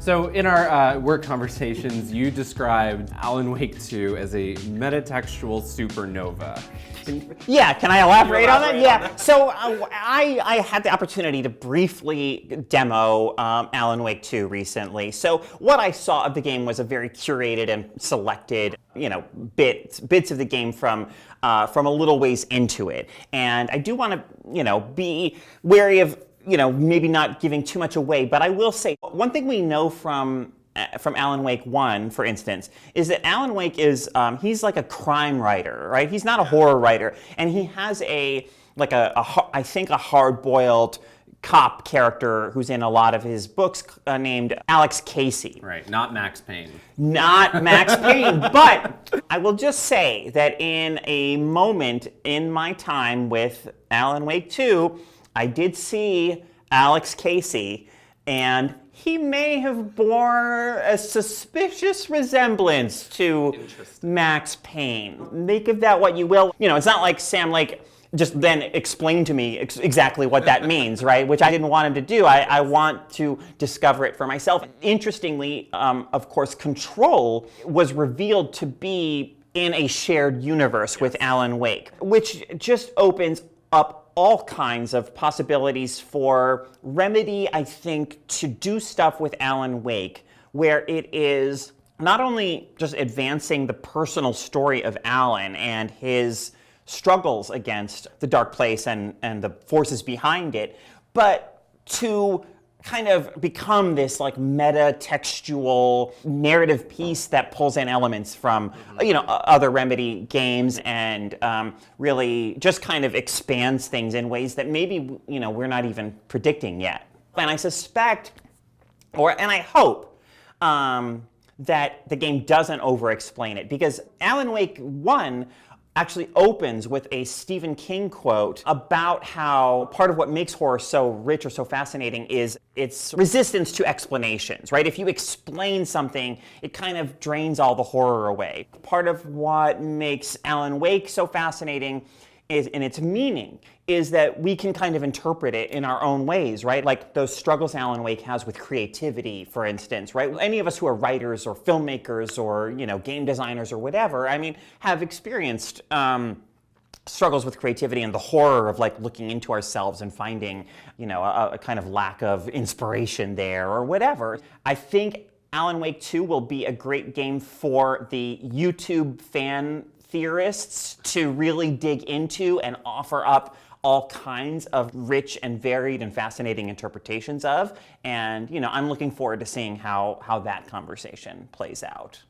So in our work conversations, you described Alan Wake 2 as a metatextual supernova. Yeah, can I elaborate on that? Yeah. So I had the opportunity to briefly demo Alan Wake 2 recently. So what I saw of the game was a very curated and selected, bits of the game from a little ways into it. And I do want to, be wary of, maybe not giving too much away. But I will say one thing we know from Alan Wake 1, for instance, is that Alan Wake is, he's like a crime writer, right? He's not a horror writer. And he has I think a hard-boiled cop character who's in a lot of his books named Alex Casey. Right, not Max Payne. Not Max Payne, but I will just say that in a moment in my time with Alan Wake 2, I did see Alex Casey, and he may have borne a suspicious resemblance to Max Payne. Make of that what you will. It's not like Sam Lake just then explained to me exactly what that means, right? Which I didn't want him to do. I want to discover it for myself. Interestingly, of course, Control was revealed to be in a shared universe with Alan Wake, which just opens up all kinds of possibilities for Remedy, I think, to do stuff with Alan Wake, where it is not only just advancing the personal story of Alan and his struggles against the dark place and the forces behind it, but to kind of become this like meta-textual narrative piece that pulls in elements from other Remedy games and really just kind of expands things in ways that maybe we're not even predicting yet. And I suspect, and I hope that the game doesn't over-explain it, because Alan Wake 1 actually opens with a Stephen King quote about how part of what makes horror so rich or so fascinating is its resistance to explanations, right? If you explain something, it kind of drains all the horror away. Part of what makes Alan Wake so fascinating is, in its meaning, is that we can kind of interpret it in our own ways, right? Like those struggles Alan Wake has with creativity, for instance, right? Any of us who are writers or filmmakers or, game designers or whatever, have experienced struggles with creativity and the horror of like looking into ourselves and finding, a kind of lack of inspiration there or whatever. I think Alan Wake 2 will be a great game for the YouTube fan theorists to really dig into and offer up all kinds of rich and varied and fascinating interpretations of. And, I'm looking forward to seeing how that conversation plays out.